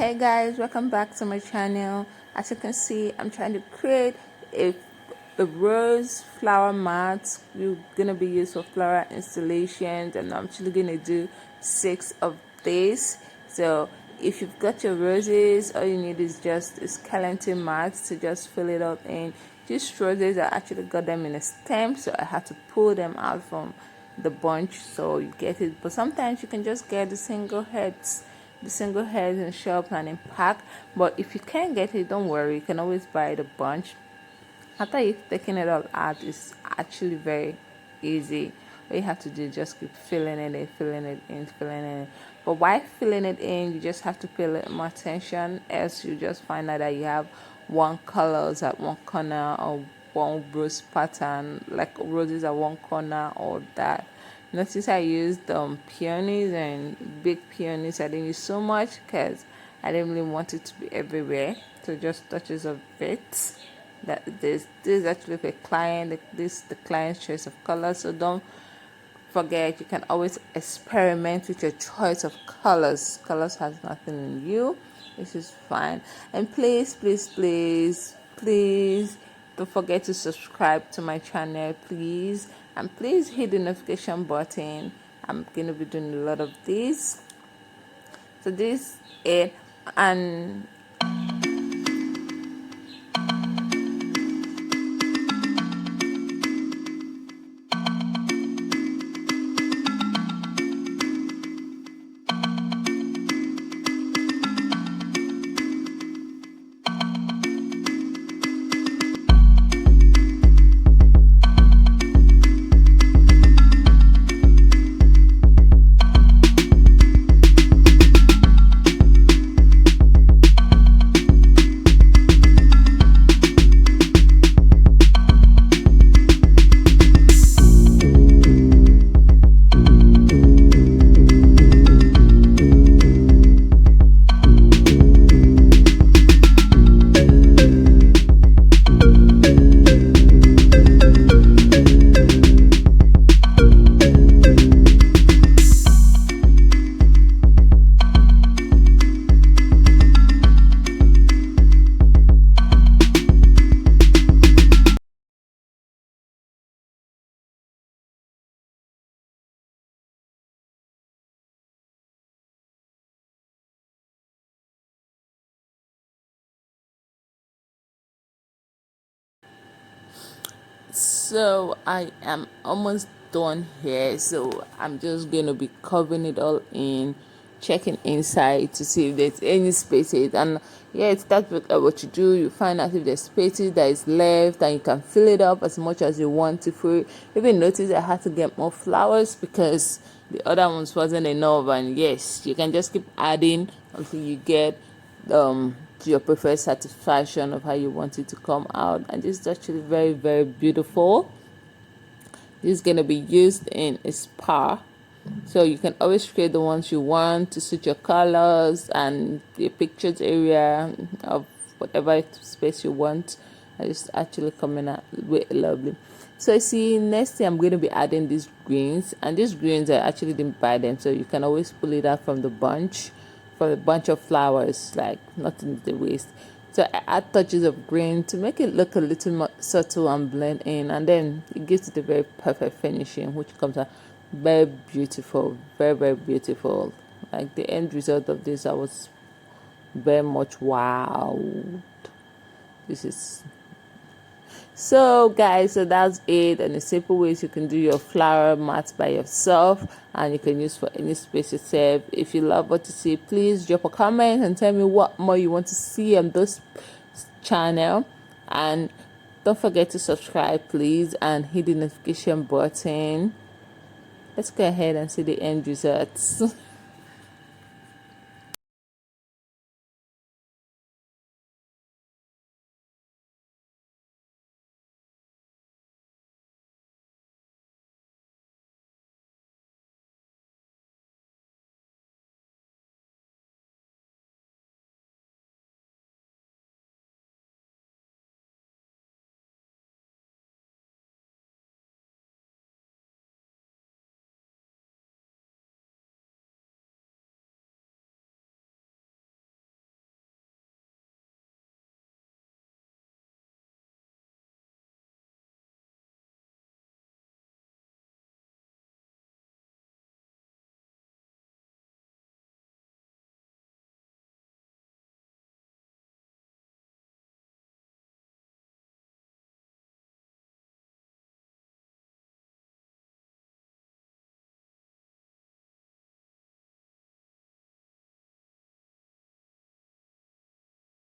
Hey guys, welcome back to my channel. As you can see, I'm trying to create a, a rose flower mat. We're gonna be used for flower installations, and I'm actually gonna do 6 of these. So if you've got your roses, all you need is just a skeleton mat to just fill it up in. These roses, I actually got them in a stem, so I had to pull them out from the bunch so you get it. But sometimes you can just get the single heads in shop and in pack. But if you can't get it, don't worry, you can always buy the bunch. After you've taken it all out, it's actually very easy. What you have to do is just keep filling it in, filling it in, filling it in. But while filling it in, you just have to pay a little more attention, else you just find out that you have one colors at one corner or one rose pattern, like roses at one corner or that. Notice I used peonies and big peonies. I didn't use so much because I didn't really want it to be everywhere. So just touches of it. That this is actually for a client. This is the client's choice of color. So don't forget, you can always experiment with your choice of colors. Colors has nothing in you. This is fine. And please don't forget to subscribe to my channel, please. And please hit the notification button. I'm gonna be doing a lot of these. So this it and so I am almost done here. So I'm just gonna be covering it all in, checking inside to see if there's any spaces. And yeah, it's that what you do. You find out if there's spaces that is left, and you can fill it up as much as you want to fill it. Even notice I had to get more flowers because the other ones wasn't enough. And yes, you can just keep adding until you get to your preferred satisfaction of how you want it to come out. And this is actually very beautiful. This is going to be used in a spa, so you can always create the ones you want to suit your colors and the pictures area of whatever space you want. And it's actually coming out really lovely. So I see next thing I'm going to be adding these greens, and these greens I actually didn't buy them, so you can always pull it out from the bunch, for a bunch of flowers, like nothing to waste. So I add touches of green to make it look a little more subtle and blend in, and then it gives it a very perfect finishing, which comes out very beautiful, very beautiful. Like the end result of this, I was very much wowed. This is so guys, so that's it, and the simple ways you can do your flower mat by yourself, and you can use for any space yourself. If you love what you see, please drop a comment and tell me what more you want to see on this channel. And don't forget to subscribe please, and hit the notification button. Let's go ahead and see the end results.